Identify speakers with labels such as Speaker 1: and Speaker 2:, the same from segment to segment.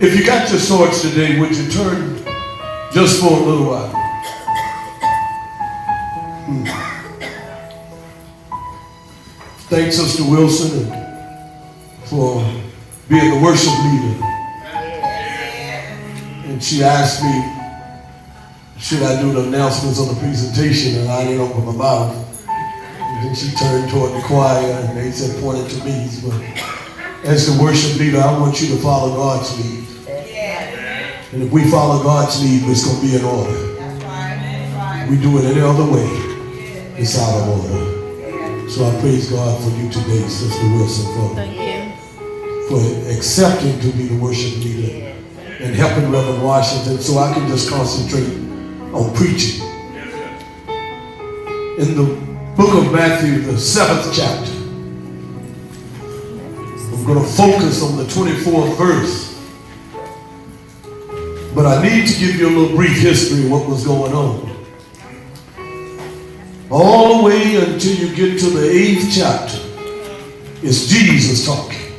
Speaker 1: If you got your swords today, would you turn just for a little while? Thanks, Sister Wilson, for being the worship leader. And she asked me, should I do the announcements on the presentation? And I didn't open my mouth. And then she turned toward the choir and they said, pointed to me. But as the worship leader, I want you to follow God's lead. And if we follow God's lead, it's going to be in order. That's right. We do it any other way, it's out of order. So I praise God for you today, Sister Wilson, for accepting to be the worship leader and helping Reverend Washington so I can just concentrate on preaching. In the book of Matthew, the 7th chapter, I'm going to focus on the 24th verse. But I need to give you a little brief history of what was going on. All the way until you get to the 8th chapter, it's Jesus talking.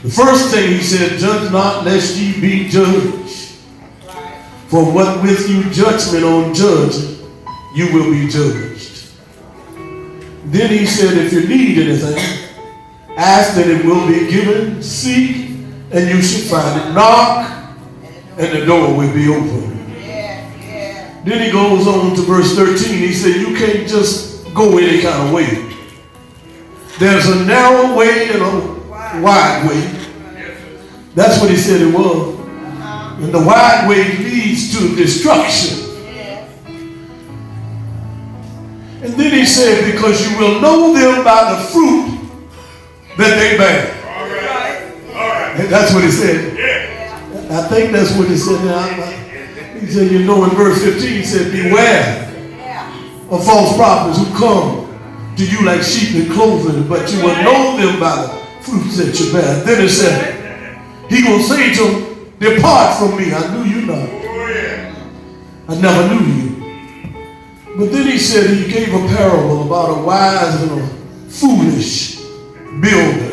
Speaker 1: The first thing he said, judge not lest ye be judged. For what with you judgment on judging, you will be judged. Then he said, if you need anything, ask that it will be given, seek, and you should find it. Knock, and the door will be open. Then he goes on to verse 13. He said, you can't just go any kind of way. There's a narrow way and a wide way. That's what he said it was. And the wide way leads to destruction. And then he said, because you will know them by the fruit that they bear. And that's what he said. I think that's what he said now. He said, you know, in verse 15, he said, beware of false prophets who come to you like sheep in clothing, but you will know them by the fruits that you bear. Then he said, he will say to them, depart from me, I knew you not. I never knew you. But then he said, he gave a parable about a wise and a foolish builder.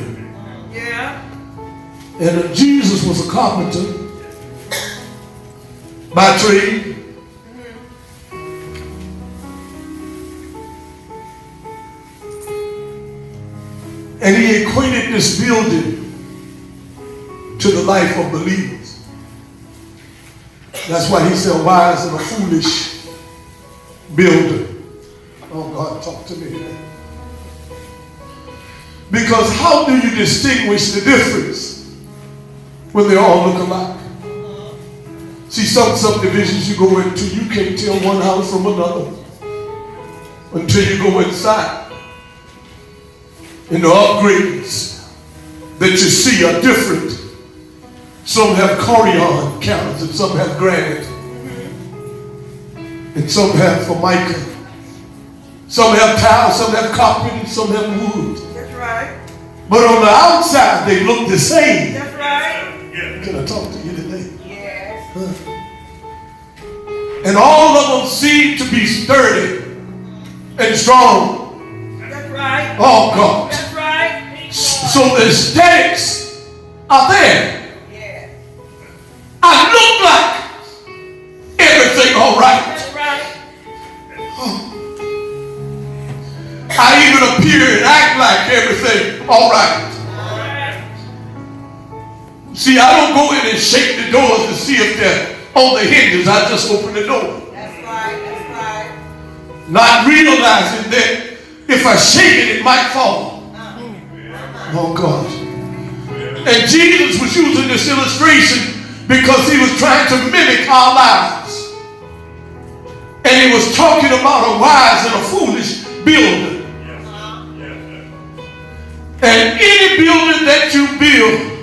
Speaker 1: And Jesus was a carpenter by trade. And he equated this building to the life of believers. That's why he said wise and a foolish builder. Oh God, talk to me. Because how do you distinguish the difference when they all look alike? See, some subdivisions you go into, you can't tell one house from another until you go inside. And the upgrades that you see are different. Some have corian counters and some have granite. And some have formica. Some have tile, some have carpet, and some have wood. That's right. But on the outside, they look the same. That's right. Can I talk to you today? Yes. Huh? And all of them seem to be sturdy and strong. That's right. Oh God. That's right. So the aesthetics are there. Yeah. I look like everything all right. That's right. Oh. I even appear and act like everything all right. See, I don't go in and shake the doors to see if they're on the hinges. I just open the door. That's right, that's right. Not realizing that if I shake it, it might fall. Oh God. And Jesus was using this illustration because he was trying to mimic our lives. And he was talking about a wise and a foolish builder. And any building that you build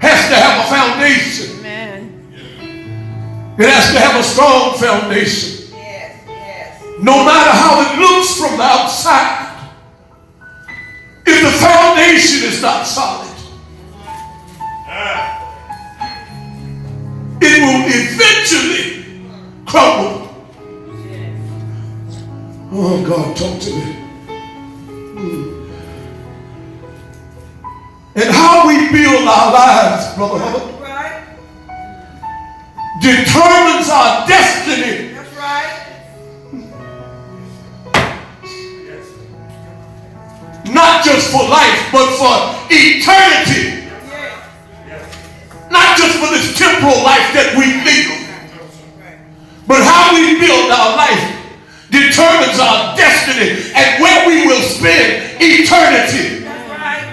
Speaker 1: has to have a foundation. Amen. It has to have a strong foundation. Yes, yes. No matter how it looks from the outside, if the foundation is not solid, it will eventually crumble. Oh God, talk to me. And how we build build our lives, Brother Hubbard,
Speaker 2: Right.
Speaker 1: determines our destiny.
Speaker 2: That's right.
Speaker 1: Not just for life, but for eternity. Not just for this temporal life that we live, but how we build our life determines our destiny and where we will spend eternity.
Speaker 2: That's right.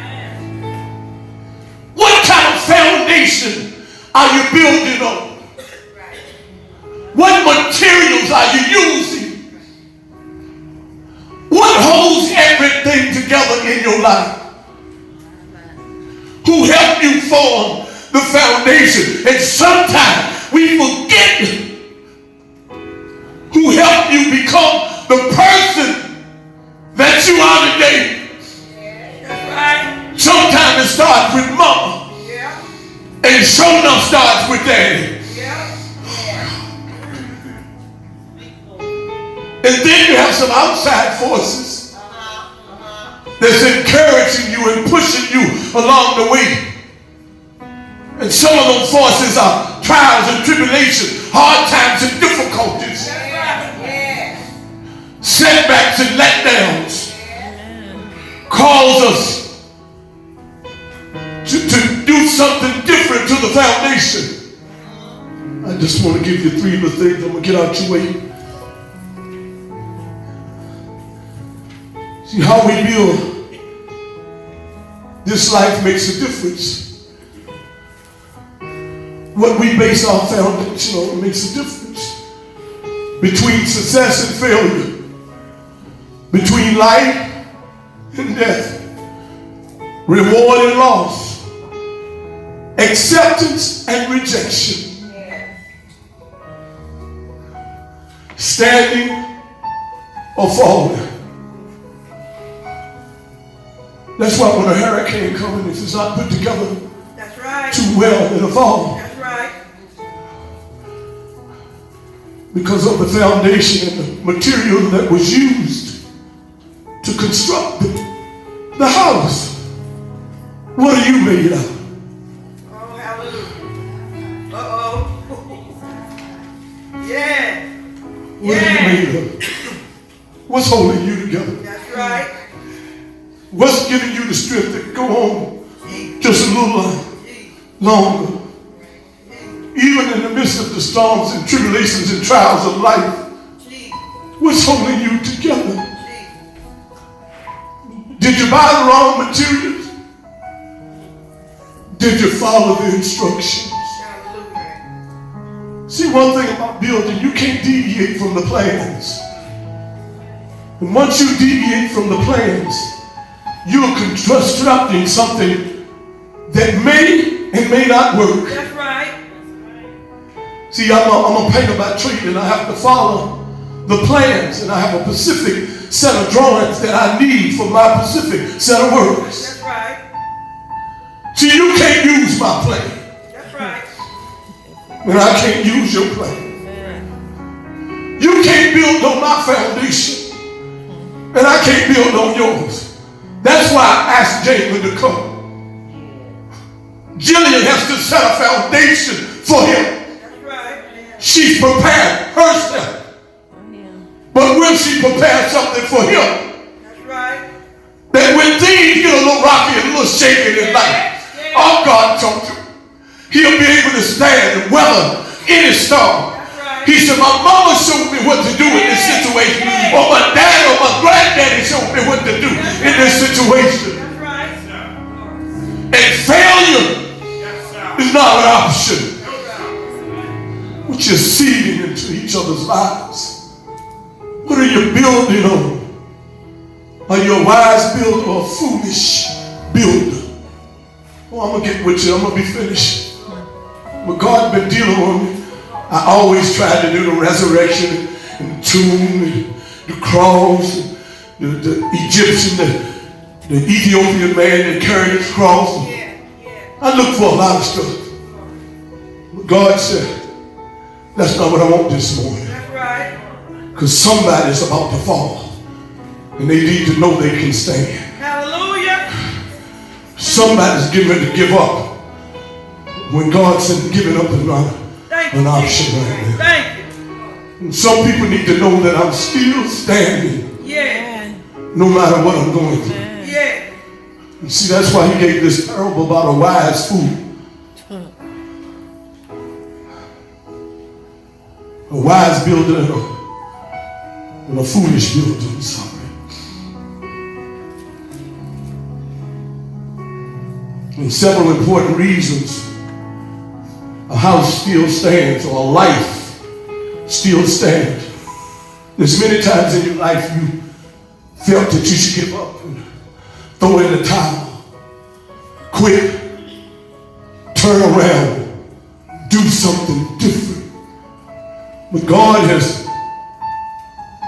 Speaker 1: What kind of foundation are you building on? What materials are you using? What holds everything together in your life? Who helped you form the foundation? And sometimes we forget who helped you become the person that you are today.
Speaker 2: That's right.
Speaker 1: Sometimes it starts with mama.
Speaker 2: Yeah.
Speaker 1: And sure enough starts with daddy.
Speaker 2: Yeah.
Speaker 1: And then you have some outside forces that's encouraging you and pushing you along the way. And some of those forces are trials and tribulations, hard times and difficulties, setbacks and letdowns, cause us to do something different to the foundation. I just want to give you three little things. I'm going to get out your way. See, how we build this life makes a difference. What we base our foundation on makes a difference. Between success and failure, between life and death, reward and loss, acceptance and rejection, standing or falling. That's why when a hurricane comes, if it's not put together
Speaker 2: That's right.
Speaker 1: too well, it'll fall.
Speaker 2: That's right.
Speaker 1: Because of the foundation and the material that was used to construct the house. What are you made of?
Speaker 2: Oh, hallelujah. Uh-oh. Yeah.
Speaker 1: What are you made of? What's holding you together?
Speaker 2: That's right.
Speaker 1: What's giving you the strength to go on just a little longer? Even in the midst of the storms and tribulations and trials of life, what's holding you together? Did you buy the wrong materials? Did you follow the instructions? See, one thing about building, you can't deviate from the plans. And once you deviate from the plans, you're constructing something that may and may not work.
Speaker 2: That's right.
Speaker 1: See, I'm a painter by trade, and I have to follow the plans, and I have a specific set of drawings that I need for my specific set of works.
Speaker 2: That's right.
Speaker 1: See, you can't use my plan,
Speaker 2: That's right.
Speaker 1: and I can't use your plan. You can't build on my foundation, and I can't build on yours. That's why I asked Jalen to come. Jillian has to set a foundation for him.
Speaker 2: That's right.
Speaker 1: She's prepared herself. But will she prepare something for him?
Speaker 2: That's right.
Speaker 1: That when things get a little rocky and a little shaky in life, all God told him, he'll be able to stand and weather any storm. He said, my mama showed me what to do in this situation, or my dad or my granddaddy showed me what to do in this situation.
Speaker 2: That's right.
Speaker 1: And failure is not an option. What you're seeding into each other's lives. What are you building on? Are you a wise builder or a foolish builder? Oh, I'm going to get with you. I'm going to be finished. But God been dealing with me. I always tried to do the resurrection and the tomb and the cross, and the Egyptian, the Ethiopian man that carried his cross. I looked for a lot of stuff. But God said, that's not what I want this morning.
Speaker 2: That's right.
Speaker 1: Because somebody's about to fall. And they need to know they can stand.
Speaker 2: Hallelujah.
Speaker 1: Somebody's getting ready to give up. When God said giving up is not
Speaker 2: Thank you,
Speaker 1: an option
Speaker 2: Jesus.
Speaker 1: right now.
Speaker 2: Thank you.
Speaker 1: And some people need to know that I'm still standing
Speaker 2: Yeah.
Speaker 1: no matter what I'm going through.
Speaker 2: Yeah.
Speaker 1: You see, that's why he gave this parable about a wise fool. A wise builder and a foolish builder. I'm sorry. And several important reasons a house still stands or a life still stands. There's many times in your life you felt that you should give up and throw in the towel, quit, turn around, do something different. But God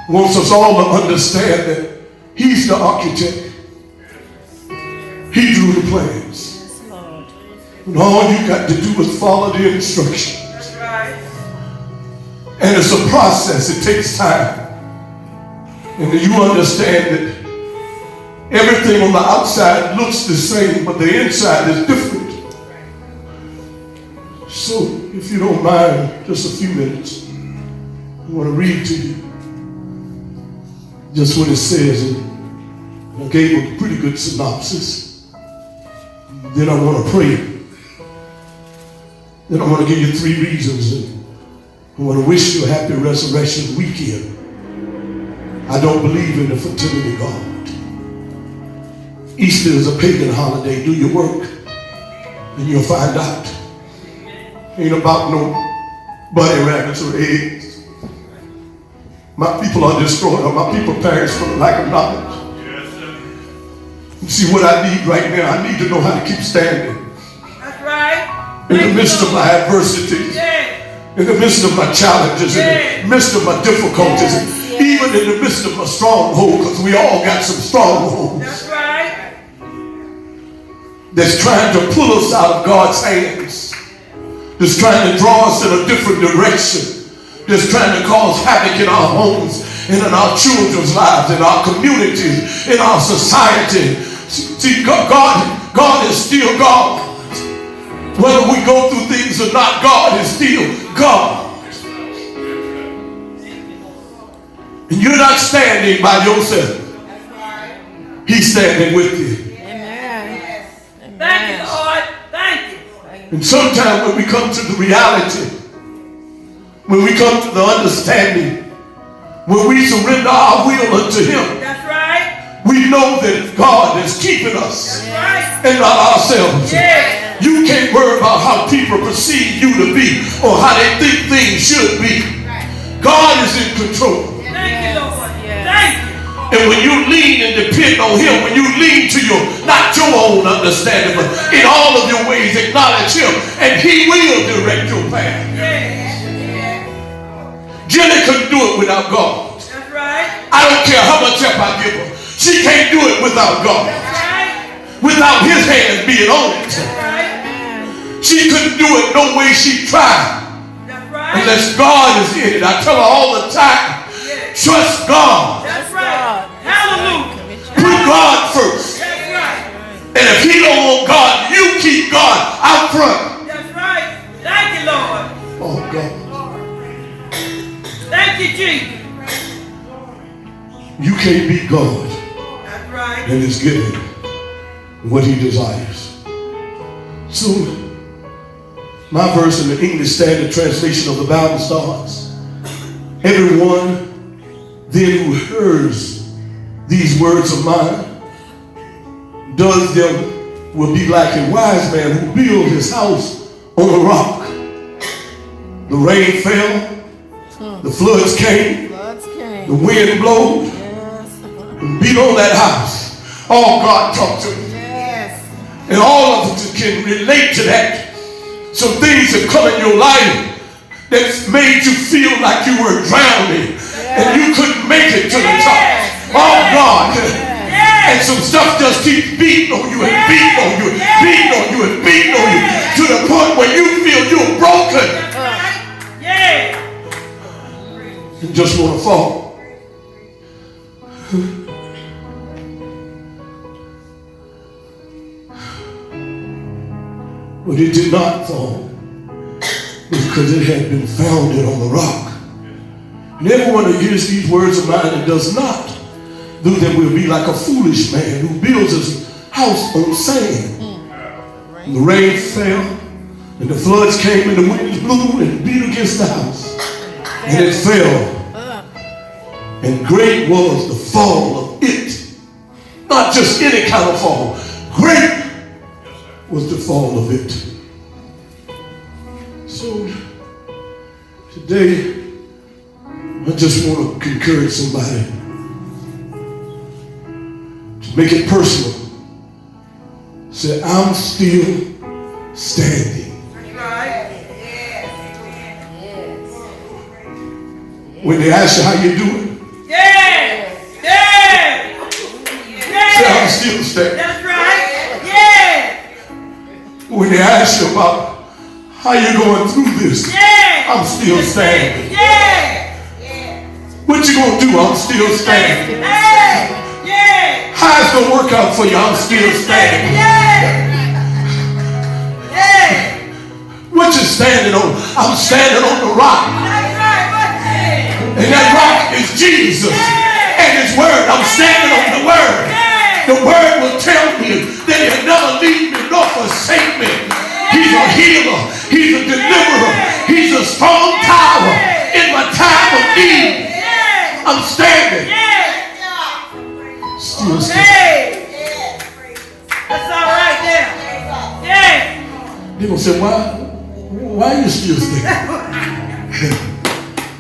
Speaker 1: wants us all to understand that He's the architect. He drew the plans. And all you got to do is follow the instructions.
Speaker 2: That's right.
Speaker 1: And it's a process. It takes time. And you understand that everything on the outside looks the same, but the inside is different. So, if you don't mind, just a few minutes, I want to read to you just what it says. And I gave a pretty good synopsis. Then I want to pray. Then I want to give you 3 reasons. And I want to wish you a happy resurrection weekend. I don't believe in the fertility God. Easter is a pagan holiday. Do your work and you'll find out. Ain't about no bunny rabbits or eggs. My people are destroyed, or my people perish for the lack of knowledge.
Speaker 3: Yes, sir.
Speaker 1: You see, what I need right now, I need to know how to keep standing.
Speaker 2: That's right.
Speaker 1: In the midst of my adversity,
Speaker 2: Yeah.
Speaker 1: in the midst of my challenges, in the midst of my difficulties, even in the midst of my stronghold, because we all got some strongholds
Speaker 2: That's right.
Speaker 1: that's trying to pull us out of God's hands, that's trying to draw us in a different direction, that's trying to cause havoc in our homes and in our children's lives, in our communities, in our society. See, God is still God. Whether we go through things or not, God is still God. And you're not standing by yourself. He's standing with you.
Speaker 4: Amen.
Speaker 2: Thank you, Lord. Thank you.
Speaker 1: And sometimes when we come to the reality, when we come to the understanding, when we surrender our will unto Him,
Speaker 2: That's right.
Speaker 1: we know that God is keeping us
Speaker 2: That's right.
Speaker 1: and not ourselves.
Speaker 2: Yeah.
Speaker 1: You can't worry about how people perceive you to be or how they think things should be. God is in control.
Speaker 2: Thank you, Lord.
Speaker 4: Yes.
Speaker 2: Thank you.
Speaker 1: And when you lean and depend on Him, when you lean to your, not your own understanding, but in all of your ways acknowledge Him, and He will direct your path.
Speaker 2: Yeah.
Speaker 1: Jenny couldn't do it without God.
Speaker 2: That's right.
Speaker 1: I don't care how much help I give her. She can't do it without God.
Speaker 2: That's right.
Speaker 1: Without His hand being on it.
Speaker 2: That's right.
Speaker 1: She couldn't do it no way she tried.
Speaker 2: That's right.
Speaker 1: Unless God is in it. I tell her all the time,
Speaker 2: Yeah.
Speaker 1: trust God.
Speaker 2: That's right. Hallelujah.
Speaker 1: Put God first.
Speaker 2: That's right.
Speaker 1: And if He don't want God, you keep God out front.
Speaker 2: That's right. Thank you, Lord.
Speaker 1: Oh God.
Speaker 2: Thank you, Jesus.
Speaker 1: You can't beat God
Speaker 2: That's right.
Speaker 1: and His giving what He desires. So, my verse in the English Standard Translation of the Bible starts, everyone then who hears these words of mine, does them, will be like a wise man who built his house on a rock. The rain fell, the floods came,
Speaker 4: Floods
Speaker 1: the
Speaker 4: came.
Speaker 1: wind blowed,
Speaker 4: Yes.
Speaker 1: and beat on that house. Oh, God talked to me.
Speaker 4: Yes.
Speaker 1: And all of us can relate to that. Some things have come in your life that's made you feel like you were drowning and you couldn't make it to the top. Oh God. And some stuff just keeps beating on you and beating on you and beating on you and beating on you to the point where you feel you're broken
Speaker 2: That's right. Yeah.
Speaker 1: and just want to fall. But it did not fall because it had been founded on the rock. And everyone who hears these words of mine and does not do them will be like a foolish man who builds his house on sand. And the rain fell, and the floods came, and the winds blew and beat against the house. And it fell. And great was the fall of it. Not just any kind of fall. Great was the fall of it. So today, I just want to encourage somebody to make it personal. Say, I'm still standing. When they ask you how you doing, say, I'm still standing.
Speaker 2: That's right. Yeah.
Speaker 1: When they ask you about how you going through this, I'm still standing.
Speaker 2: Yeah.
Speaker 1: What you gonna do? I'm still standing.
Speaker 2: Yeah.
Speaker 1: How it's gonna work out for you? I'm still standing.
Speaker 2: Yeah.
Speaker 1: What you standing on? I'm standing on the rock.
Speaker 2: That's right.
Speaker 1: And that rock is Jesus and his word. I'm standing on the word. The word will tell me that he'll never leave me nor forsake me. He's a healer. He's a deliverer. He's a strong tower in my time of need. I'm standing. Still standing.
Speaker 2: That's all right there. Yeah.
Speaker 1: They're going to say, why are you still standing?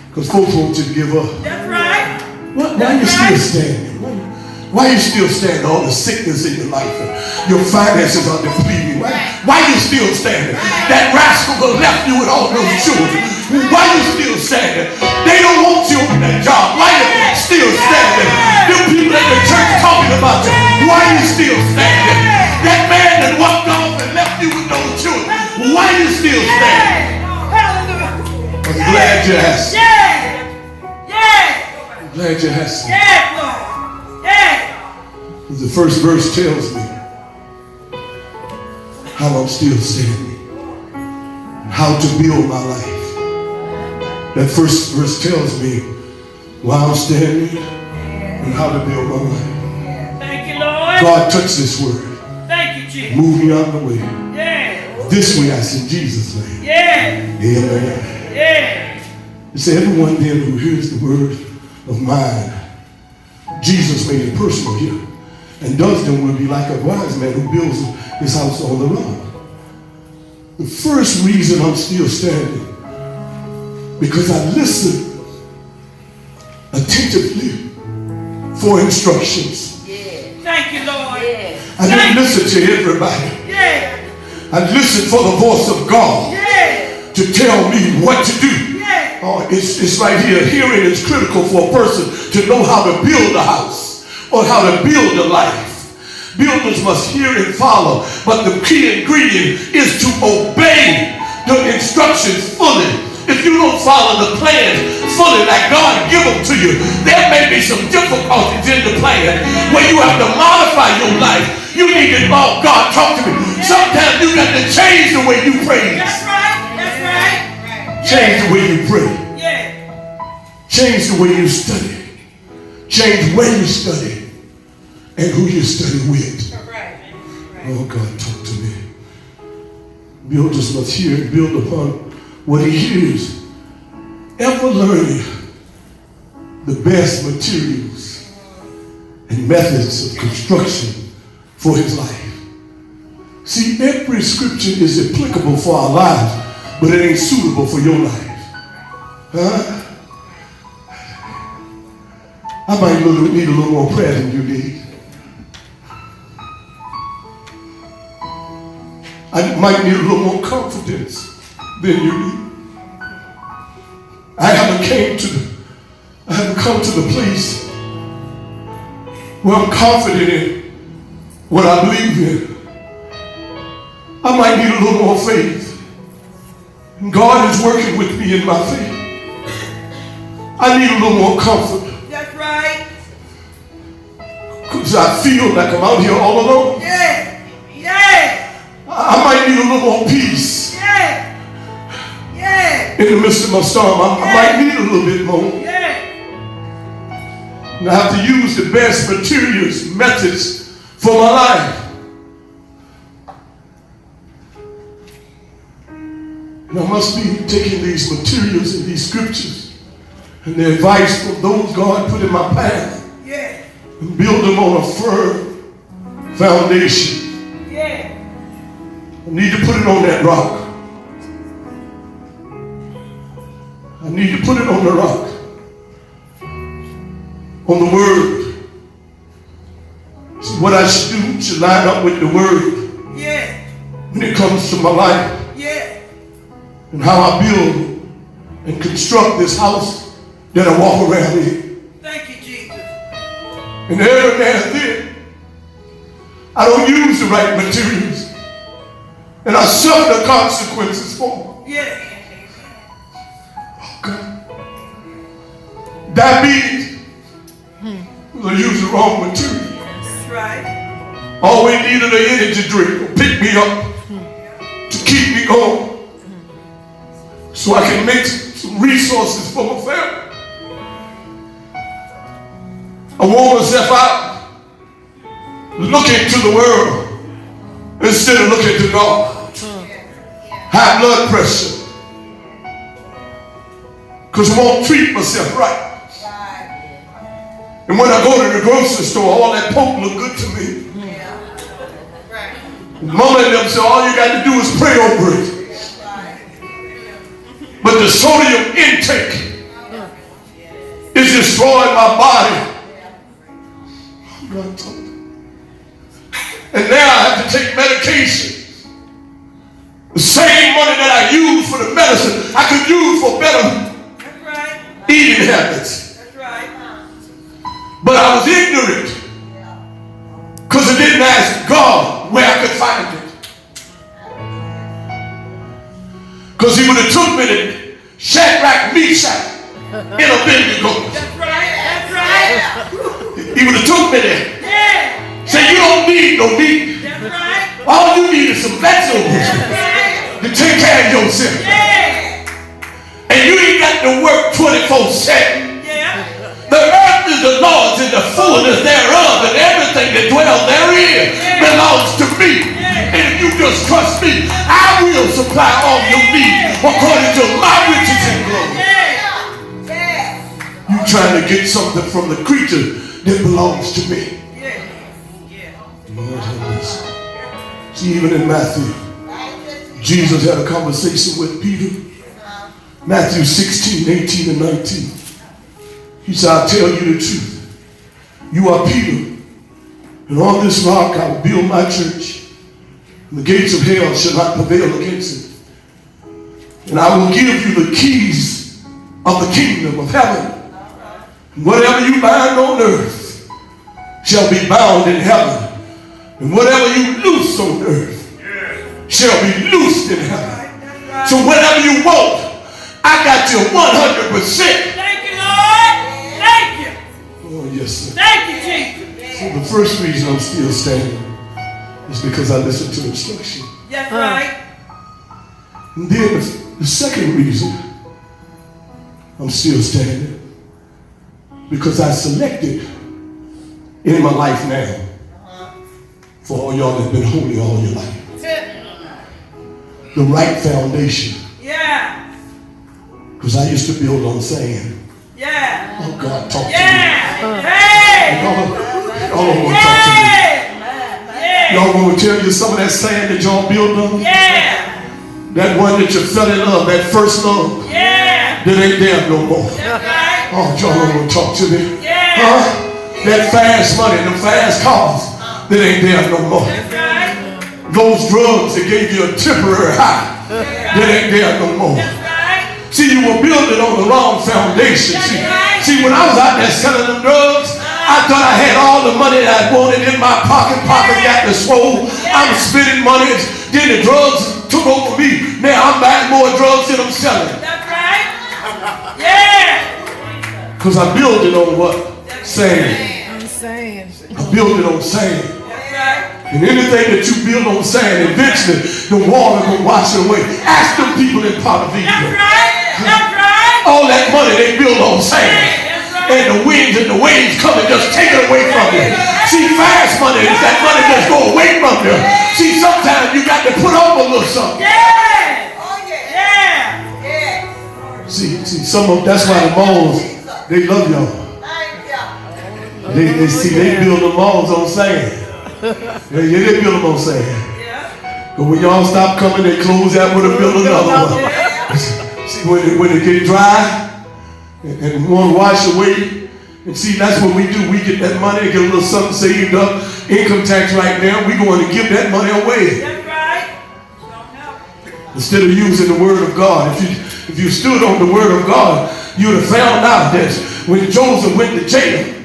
Speaker 1: Because folks want you to give up.
Speaker 2: That's right.
Speaker 1: Why are you still standing? Why are you still standing? All the sickness in your life, and your finances are depleting. Why are you still standing? That rascal left you with all those children. Why are you still standing? They don't want you on that job. Why are you still standing? Them people at the church talking about you. Why are you still standing? That man that walked off and left you with those children. Why are you still standing? I'm glad you asked. I'm glad you asked. The first verse tells me how I'm still standing, how to build my life. That first verse tells me why I'm standing and how to build my life.
Speaker 2: Thank you, Lord.
Speaker 1: God, touch this word.
Speaker 2: Thank you, Jesus.
Speaker 1: Move me out of the way.
Speaker 2: Yeah.
Speaker 1: This way I see Jesus' name.
Speaker 2: Yeah.
Speaker 1: Amen.
Speaker 2: Yeah.
Speaker 1: You say, everyone then who hears the word of mine, Jesus made it personal here, and does them will be like a wise man who builds his house on the rock. The first reason I'm still standing, because I listened attentively for instructions.
Speaker 2: Thank you, Lord.
Speaker 1: I didn't listen to everybody.
Speaker 2: Yeah.
Speaker 1: I listened for the voice of God
Speaker 2: Yeah.
Speaker 1: to tell me what to do.
Speaker 2: Yeah.
Speaker 1: Oh, it's right here. Hearing is critical for a person to know how to build a house or how to build a life. Builders must hear and follow, but the key ingredient is to obey the instructions fully. If you don't follow the plans fully like God give them to you, there may be some difficulties in the plan where you have to modify your life. You need to, oh God, talk to me. Sometimes you got to change the way you praise.
Speaker 2: That's right. That's right.
Speaker 1: Change the way you pray.
Speaker 2: Yeah.
Speaker 1: Change the way you study. Change when you study and who you study with. Oh God, talk to me. Builders must hear and build upon what he hears. Ever learning the best materials and methods of construction for his life. See, every scripture is applicable for our lives, but it ain't suitable for your life. Huh? I might need a little more prayer than you need. I might need a little more confidence than you need. I haven't come to the place where I'm confident in what I believe in. I might need a little more faith. And God is working with me in my faith. I need a little more comfort.
Speaker 2: That's right.
Speaker 1: Because I feel like I'm out here all alone.
Speaker 2: Yeah. Yeah.
Speaker 1: I I might need a little more peace.
Speaker 2: Yeah. Yeah.
Speaker 1: In the midst of my storm, I might need a little bit more.
Speaker 2: Yeah.
Speaker 1: And I have to use the best materials, methods for my life. And I must be taking these materials and these scriptures and the advice from those God put in my path
Speaker 2: Yeah.
Speaker 1: and build them on a firm foundation.
Speaker 2: Yeah.
Speaker 1: I need to put it on that rock. I need to put it on the rock. On the word. See, what I should do should line up with the word
Speaker 2: Yeah.
Speaker 1: when it comes to my life
Speaker 2: Yeah.
Speaker 1: and how I build and construct this house that I walk around in.
Speaker 2: Thank you, Jesus.
Speaker 1: And every now and then, I don't use the right materials. And I suffer the consequences for them.
Speaker 2: Yeah.
Speaker 1: Oh, God. Diabetes. I use the wrong material.
Speaker 2: That's right.
Speaker 1: Always needed an energy drink to pick me up, to keep me going, so I can make some resources for my family. I wore myself out looking to the world instead of looking to God. High blood pressure. Because I won't treat myself right. And when I go to the grocery store, all that pork look good to me. Mama and them say, all you got to do is pray over it. But the sodium intake is destroying my body. And now I have to take medication. The same money that I use for the medicine, I could use for better
Speaker 2: That's right.
Speaker 1: eating habits.
Speaker 2: That's right.
Speaker 1: But I was ignorant because I didn't ask God where I could find it. Because he would have took me to Shadrach, Meshach, and Abednego.
Speaker 2: That's right. That's right.
Speaker 1: He would have took me there.
Speaker 2: Yeah.
Speaker 1: Say, you don't need no meat.
Speaker 2: That's right.
Speaker 1: All you need is some vegetables
Speaker 2: That's right.
Speaker 1: to take care of yourself.
Speaker 2: Yeah.
Speaker 1: And you ain't got to work 24/7.
Speaker 2: Yeah.
Speaker 1: The earth is the Lord's and the fullness thereof, and everything that dwells therein belongs to me. And if you just trust me, I will supply all your needs according to my riches and glory.
Speaker 2: Yeah.
Speaker 1: You trying to get something from the creature that belongs to me.
Speaker 2: Yeah. Yeah.
Speaker 1: Lord have mercy. See, even in Matthew, Jesus had a conversation with Peter. Matthew 16, 18, and 19. He said, I'll tell you the truth. You are Peter, and on this rock I will build my church. And the gates of hell shall not prevail against it. And I will give you the keys of the kingdom of heaven. And whatever you bind on earth shall be bound in heaven. And whatever you loose on earth shall be loosed in heaven. So whatever you want, I got you 100%.
Speaker 2: Thank you, Lord. Thank you.
Speaker 1: Oh, yes, sir.
Speaker 2: Thank you, Jesus.
Speaker 1: So the first reason I'm still standing is because I listened to instruction.
Speaker 2: That's right.
Speaker 1: And then the second reason I'm still standing because I selected in my life now for all y'all that have been holy all your life. The right foundation.
Speaker 2: Yeah.
Speaker 1: Because I used to build on sand.
Speaker 2: Yeah.
Speaker 1: Oh, God, talk to me.
Speaker 2: Yeah. Hey.
Speaker 1: Y'all don't want to talk to me.
Speaker 2: Yeah.
Speaker 1: Y'all want to tell you some of that sand that y'all built on?
Speaker 2: Yeah.
Speaker 1: That one that you fell in love, that first love,
Speaker 2: Yeah.
Speaker 1: that ain't there no more.
Speaker 2: That's right.
Speaker 1: Oh, y'all don't want to talk to me.
Speaker 2: Yeah.
Speaker 1: Huh? That fast money, them fast cars, that ain't there no more.
Speaker 2: That's right.
Speaker 1: Those drugs that gave you a temporary high, that ain't there no more.
Speaker 2: That's right.
Speaker 1: See, you were building on the wrong foundation. See, when I was out there selling them drugs, I thought I had all the money that I wanted in my pocket. Pocket got the swole. I'm spending money. Then the drugs took over me. Now I'm buying more drugs than I'm selling.
Speaker 2: That's right. Yeah.
Speaker 1: Because I build it on what? Sand.
Speaker 3: I'm saying.
Speaker 1: I build it on sand.
Speaker 2: That's right.
Speaker 1: And anything that you build on sand, eventually the water will wash it away. Ask them people in Pontevedra.
Speaker 2: That's right. That's right.
Speaker 1: All that money they build on sand.
Speaker 2: That's right.
Speaker 1: And the winds and the waves come and just take it away from you. See, fast money is that money just go away from you. See, sometimes you got to put on a little something.
Speaker 2: Yeah.
Speaker 3: Oh, yeah.
Speaker 2: Yeah.
Speaker 1: See, some of that's why the malls, they love y'all.
Speaker 3: Thank you.
Speaker 1: They build the malls on sand. Yeah, they build them on sand.
Speaker 2: Yeah.
Speaker 1: But when y'all stop coming, they close out with a build another one. See, when it get dry and want to wash away, and see, that's what we do. We get that money, get a little something saved up, income tax right now. We going to give that money away
Speaker 2: That's right. Don't know.
Speaker 1: instead of using the word of God. If you stood on the word of God, you'd have found out that when Joseph went to jail,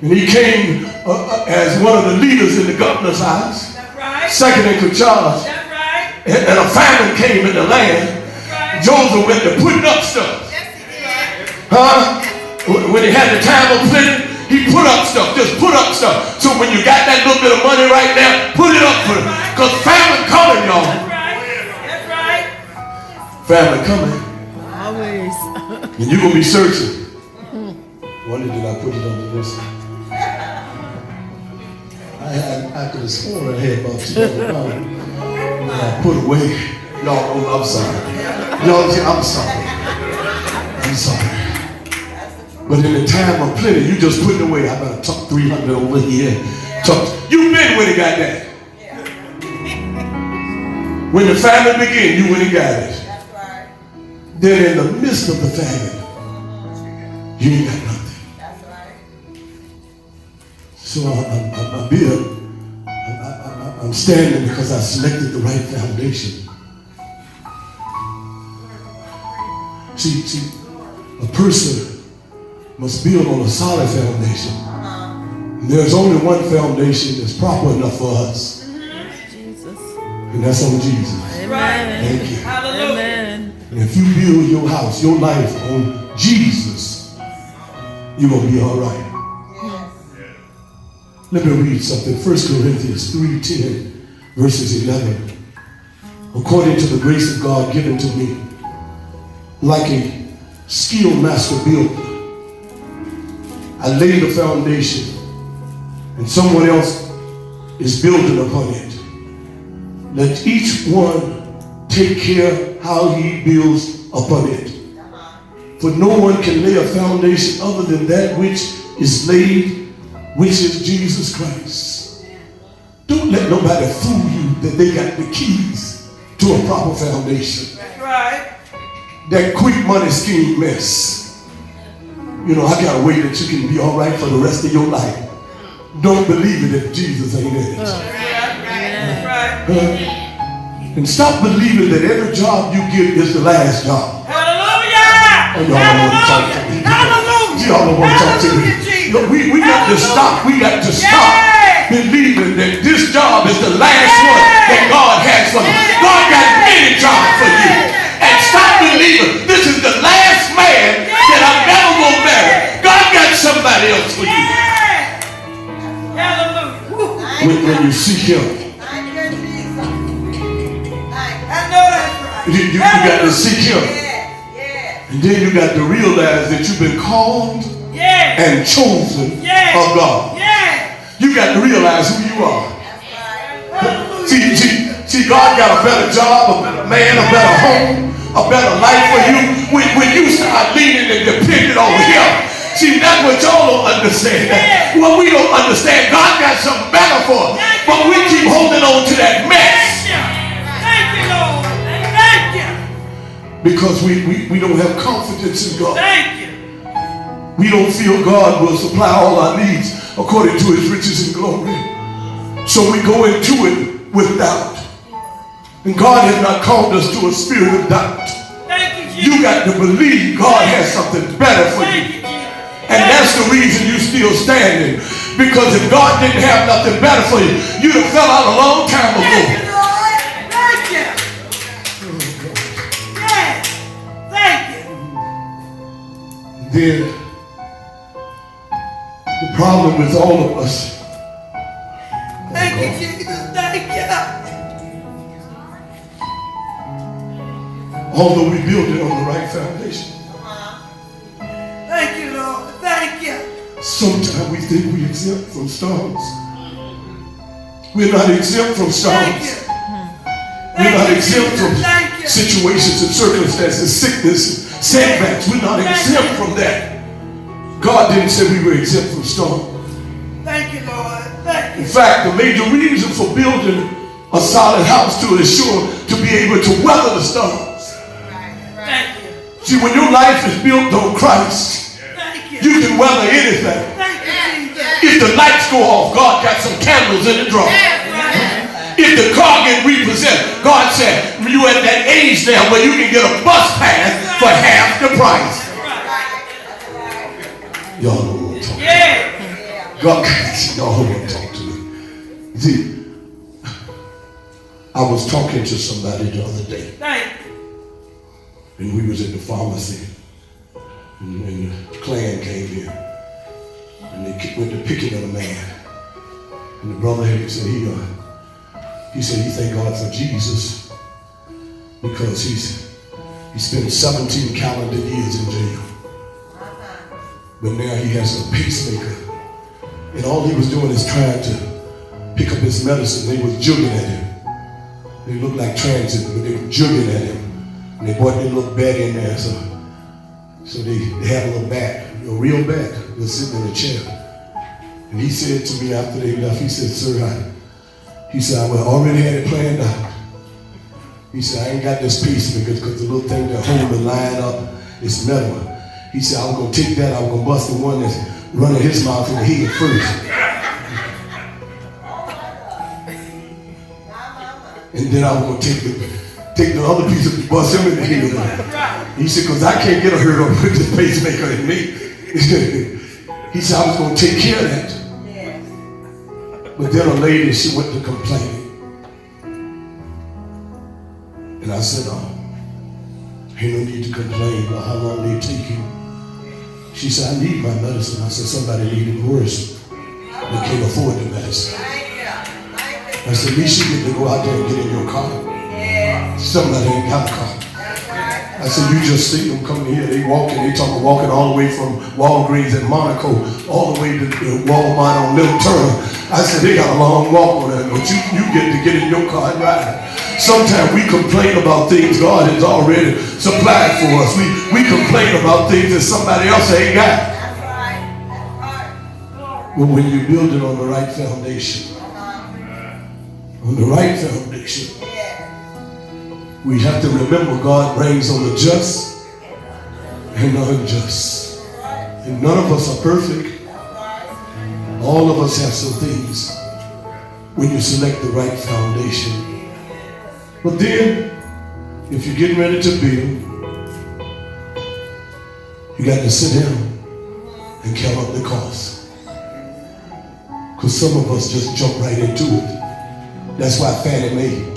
Speaker 1: and he came as one of the leaders in the governor's house,
Speaker 2: That's right.
Speaker 1: second in charge,
Speaker 2: That's right.
Speaker 1: and a famine came in the land.
Speaker 2: That's right.
Speaker 1: Joseph went to putting up stuff.
Speaker 3: Yes, he did.
Speaker 1: Huh? When he had the time of plenty, he put up stuff. Just put up stuff. So when you got that little bit of money right now, put it up for him. Because famine coming, y'all.
Speaker 2: That's right. That's right.
Speaker 1: Famine coming.
Speaker 4: Always.
Speaker 1: And you're going to be searching. Wonder did I put it under this? I could have sworn I had about $200. And I put away. Y'all, oh, I'm sorry. Y'all, I'm sorry. I'm sorry. But in the time of plenty, you just put it away. I better tuck 300 over here. You been when it got that. When the famine began, you went and got it.
Speaker 3: That's right.
Speaker 1: Then in the midst of the famine, you ain't got nothing.
Speaker 3: That's right.
Speaker 1: So I'm standing because I selected the right foundation. See, a person must build on a solid foundation. There's only one foundation that's proper enough for us,
Speaker 4: Jesus.
Speaker 1: and that's on Jesus.
Speaker 4: Amen.
Speaker 1: Thank you.
Speaker 2: Hallelujah.
Speaker 4: Amen.
Speaker 1: And if you build your house, your life on Jesus, you're going to be all right.
Speaker 3: Yes.
Speaker 1: Let me read something. 1 Corinthians 3:10, verses 11. According to the grace of God given to me, like a skilled master builder, I lay the foundation, and someone else is building upon it. Let each one take care how he builds upon it. For no one can lay a foundation other than that which is laid, which is Jesus Christ. Don't let nobody fool you that they got the keys to a proper foundation.
Speaker 2: That's right.
Speaker 1: That quick money scheme mess. You know, I got a way that you can be all right for the rest of your life. Don't believe it if Jesus ain't in it.
Speaker 2: That's right.
Speaker 1: And stop believing that every job you get is the last job.
Speaker 2: Hallelujah.
Speaker 1: Oh, y'all don't want to talk to me.
Speaker 2: Hallelujah.
Speaker 1: Y'all don't want to talk to me.
Speaker 2: Hallelujah, Jesus.
Speaker 1: Look, we got to stop. We got to stop believing that this job is the last one that God has for you. God got many jobs for you. And stop believing this is the last man that I'm ever going to marry. God got somebody else for you.
Speaker 2: Hallelujah.
Speaker 1: When you seek him,
Speaker 3: Thank you, Jesus.
Speaker 2: I know that's right.
Speaker 1: you got to seek him.
Speaker 3: Yeah.
Speaker 1: And then you got to realize that you've been called
Speaker 2: Yeah.
Speaker 1: and chosen
Speaker 2: Yeah.
Speaker 1: of God.
Speaker 2: Yeah.
Speaker 1: You got to realize who you are.
Speaker 3: That's right.
Speaker 2: Hallelujah.
Speaker 1: See, God got a better job, a better man, a better home, a better life for you. When you start leaning and depending on him. See, that's what y'all don't understand. Well, we don't understand. God got something better for us. But we keep holding on to that mess.
Speaker 2: Thank you, Lord. Thank you.
Speaker 1: Because we don't have confidence in God.
Speaker 2: Thank you.
Speaker 1: We don't feel God will supply all our needs according to his riches and glory. So we go into it with doubt. And God has not called us to a spirit of doubt.
Speaker 2: Thank you, Jesus.
Speaker 1: You got to believe God has something better for
Speaker 2: Thank
Speaker 1: you.
Speaker 2: you, Jesus.
Speaker 1: And that's the reason you're still standing. Because if God didn't have nothing better for you, you'd have fell out a long time
Speaker 2: Thank you,
Speaker 1: ago.
Speaker 2: Lord. Thank you. Yes. Thank you.
Speaker 1: Then the problem with all of us,
Speaker 2: Thank you,
Speaker 1: Although we build it on the right foundation.
Speaker 2: Thank you, Lord. Thank you.
Speaker 1: Sometimes we think we're exempt from storms. We're not exempt from
Speaker 2: Thank
Speaker 1: storms.
Speaker 2: you.
Speaker 1: We're not
Speaker 2: Thank you,
Speaker 1: exempt from
Speaker 2: Jesus. Thank you.
Speaker 1: situations and circumstances, sickness, setbacks. We're not exempt from that. God didn't say we were exempt from storms.
Speaker 2: Thank you, Lord. Thank
Speaker 1: In
Speaker 2: you.
Speaker 1: fact, the major reason for building a solid house to ensure to be able to weather the storms.
Speaker 2: Thank you.
Speaker 1: See, when your life is built on Christ,
Speaker 2: Thank you.
Speaker 1: you can weather anything.
Speaker 2: Thank you, Jesus.
Speaker 1: If the lights go off, God got some candles in the drawer.
Speaker 2: Right.
Speaker 1: If the car get repossessed, God said, you at that age now where you can get a bus pass for half the price. Y'all don't want to talk.
Speaker 2: Yeah.
Speaker 1: God, y'all don't want to talk to me. See, I was talking to somebody the other day,
Speaker 2: Thank you.
Speaker 1: and we was at the pharmacy, and the clan came in, and they went to picking on a man, and the brother had said he said he thank God for Jesus because he spent 17 calendar years in jail, but now he has a pacemaker, and all he was doing is trying to pick up his medicine. They was jugging at him. They looked like transit, but they were jugging at him. And they brought their little bat in there, so they had a little bat, a real bat, just sitting in a chair. And he said to me after they left, he said, sir, he said, I already had it planned out. He said, I ain't got this pacemaker because the little thing that hold the line up is metal. He said, I was going to take that, I was going to bust the one that's running his mouth in the head first. And then I was going to take the other piece and bust him in the head. He said, because I can't get a hurt on with this pacemaker in me. He said, I was going to take care of that. But then a lady, she went to complaining. And I said, ain't no need to complain about how long they take you. She said, I need my medicine. I said, somebody need it worse. They can't afford the medicine. I said, at least you get to go out there and get in your car. Somebody ain't got a car. I said, you just see them coming here. They walking all the way from Walgreens in Monaco all the way to Walmart on Little Turner. I said, they got a long walk on that, but you get in your car and ride. Sometimes we complain about things God has already supplied for us. We complain about things that somebody else ain't got. But when you build it on the right foundation, we have to remember God reigns on the just and the unjust. And none of us are perfect. All of us have some things when you select the right foundation. But then, if you're getting ready to build, you got to sit down and count up the cost. Because some of us just jump right into it. That's why Fannie Mae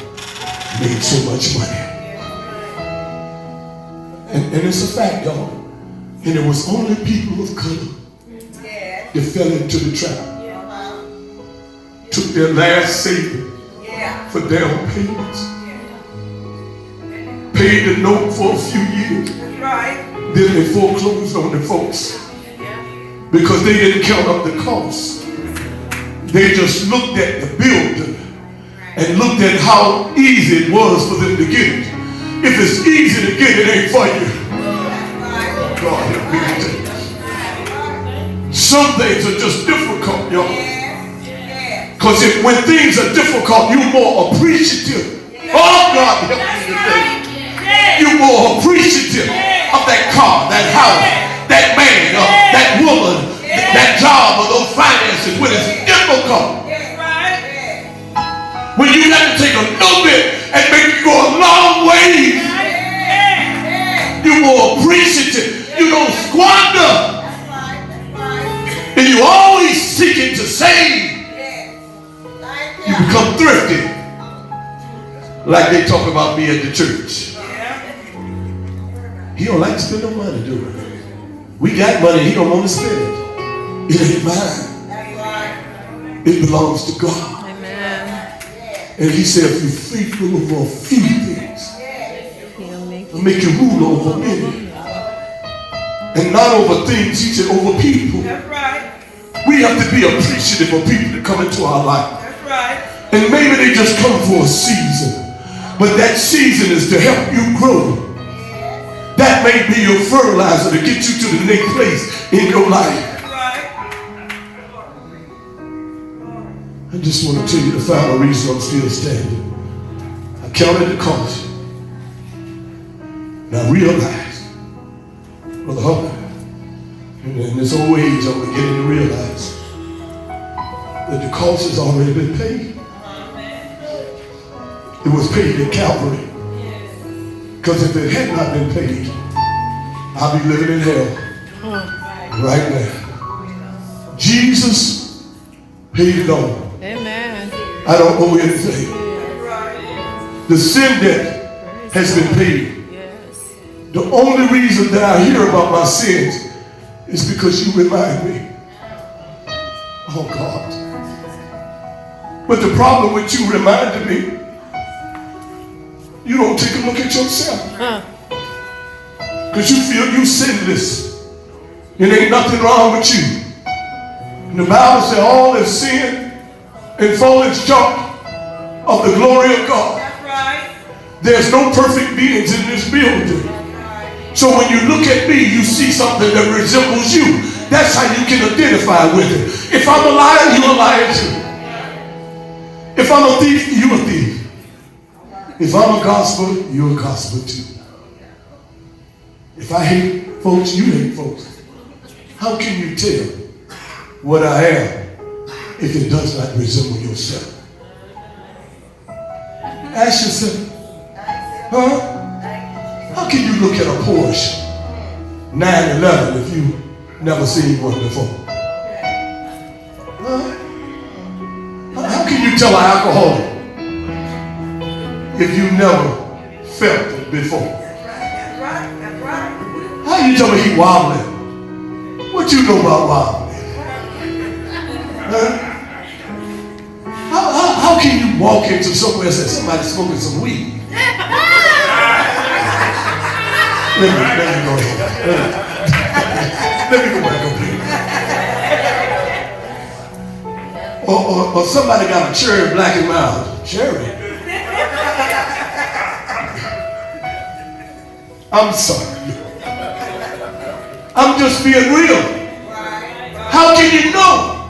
Speaker 1: made so much money. And it's a fact, y'all. And it was only people of color that fell into the trap. Took their last saving for down payments. Paid the note for a few years. Then they foreclosed on the folks. Because they didn't count up the cost. They just looked at the building and looked at how easy it was for them to get it. If it's easy to get, it ain't for you. God help me. Some things are just difficult, y'all. Because when things are difficult, you're more appreciative. Oh, God help me today. You're more appreciative of that car, that house, that man, that woman, that job, or those finances when it's difficult. When you got to take a little bit and make it go a long way, you're more appreciative. You don't squander. And you're always seeking to save. You become thrifty. Like they talk about me at the church. He don't like to spend no money, do we? We got money, he don't want to spend it. It ain't mine. It belongs to God. And he said, if you're faithful over a few things, I'm make you ruler over many. And not over things, he said, over people.
Speaker 2: That's right.
Speaker 1: We have to be appreciative of people that come into our life.
Speaker 2: That's right.
Speaker 1: And maybe they just come for a season. But that season is to help you grow. That may be your fertilizer to get you to the next place in your life.
Speaker 2: That's right.
Speaker 1: I just want to tell you the final reason I'm still standing. I counted the cost. And I realized, Brother Hubbard, in this old age, I'm beginning to realize that the cost has already been paid. It was paid at Calvary. Because if it had not been paid, I'd be living in hell right now. Jesus paid it all.
Speaker 4: Amen.
Speaker 1: I don't owe anything. The sin debt has been paid.
Speaker 4: Yes.
Speaker 1: The only reason that I hear about my sins is because you remind me. Oh God. But the problem with you reminding me, you don't take a look at yourself. Because you feel you sinless. And ain't nothing wrong with you. And the Bible says all have sinned and fallen short of the glory of God.
Speaker 2: That's right.
Speaker 1: There's no perfect beings in this building. So when you look at me, you see something that resembles you. That's how you can identify with it. If I'm a liar, you're a liar too. If I'm a thief, you're a thief. If I'm a gospel, you're a gospel too. If I hate folks, you hate folks. How can you tell what I am if it does not resemble yourself? Ask yourself, huh? How can you look at a Porsche 911 if you've never seen one before? Huh? How can you tell an alcoholic if you never felt it before?
Speaker 2: That's right. That's right.
Speaker 1: How you tell me he wobbling? What you know about wobbling? Huh? How can you walk into somewhere and say somebody's smoking some weed? Let me go ahead. Let me go back up here. Or somebody got a cherry black and mild. Cherry? I'm sorry. I'm just being real. How can you know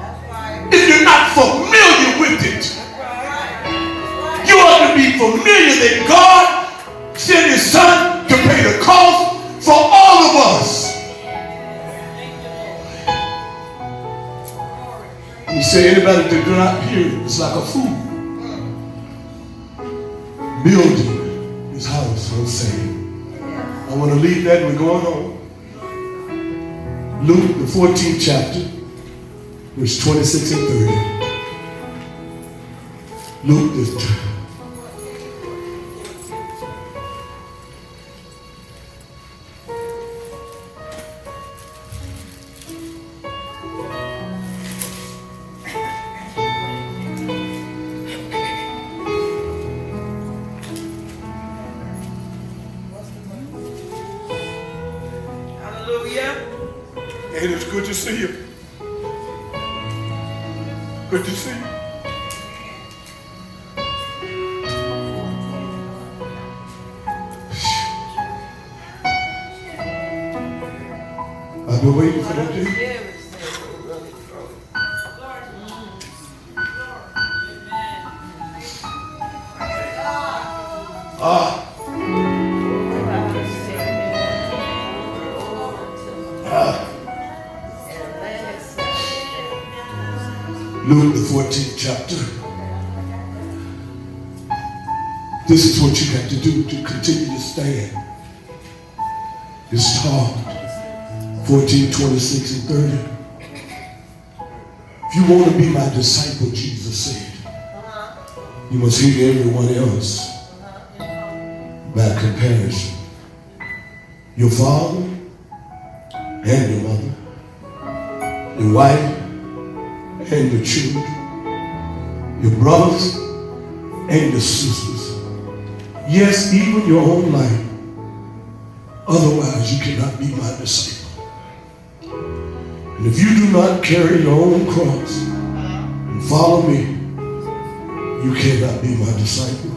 Speaker 1: if you're not familiar with it? You ought to be familiar that God sent his son to pay the cost for all of us. He said anybody that do not hear it, it's like a fool building his house on sand. I want to leave that and we're going on. Luke, the 14th chapter, verse 26 and 30. Luke, the and it's good to see you. Good to see you. I've been waiting for that day. Luke, the 14th chapter. This is what you got to do to continue to stand. It's hard. 14, 26, and 30. If you want to be my disciple, Jesus said, you must hate everyone else by comparison. Your father and your mother, your wife and your children, your brothers and your sisters. Yes, even your own life. Otherwise, you cannot be my disciple. And if you do not carry your own cross and follow me, you cannot be my disciple.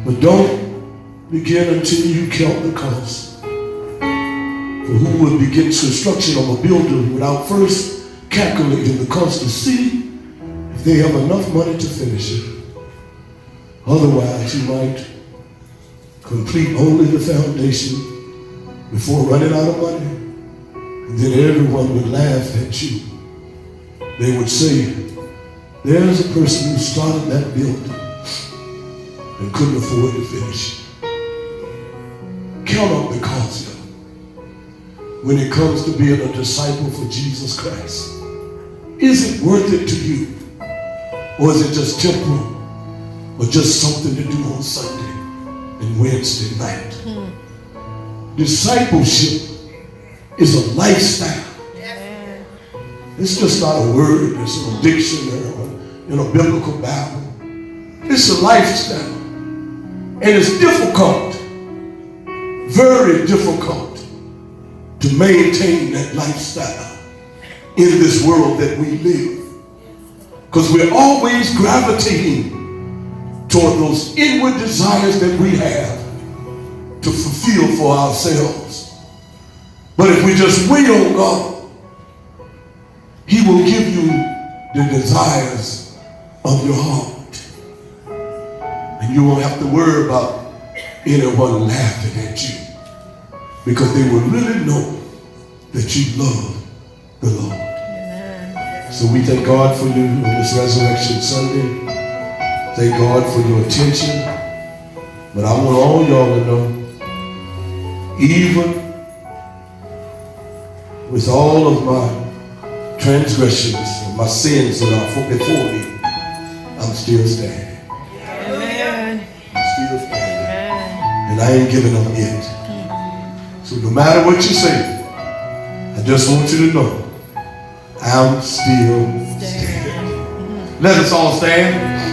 Speaker 1: But don't begin until you count the cost. For who would begin construction of a building without first calculating the cost to see if they have enough money to finish it? Otherwise, you might complete only the foundation before running out of money. And then everyone would laugh at you. They would say, there's a person who started that building and couldn't afford to finish. Count up the cost, though, when it comes to being a disciple for Jesus Christ. Is it worth it to you? Or is it just temporal? Or just something to do on Sunday and Wednesday night? Discipleship is a lifestyle. It's just not a word, it's a dictionary or in a biblical Bible. It's a lifestyle. And it's difficult, very difficult to maintain that lifestyle in this world that we live. Because we're always gravitating toward those inward desires that we have to fulfill for ourselves. But if we just wait on God, He will give you the desires of your heart. And you won't have to worry about anyone laughing at you, because they will really know that you love the Lord. Amen. So we thank God for you on this Resurrection Sunday. Thank God for your attention. But I want all y'all to know, even with all of my transgressions and my sins that are before me, I'm still standing.
Speaker 4: Amen.
Speaker 1: I'm still standing. And I ain't giving up yet. So no matter what you say, I just want you to know, I'm still standing. Let us all stand.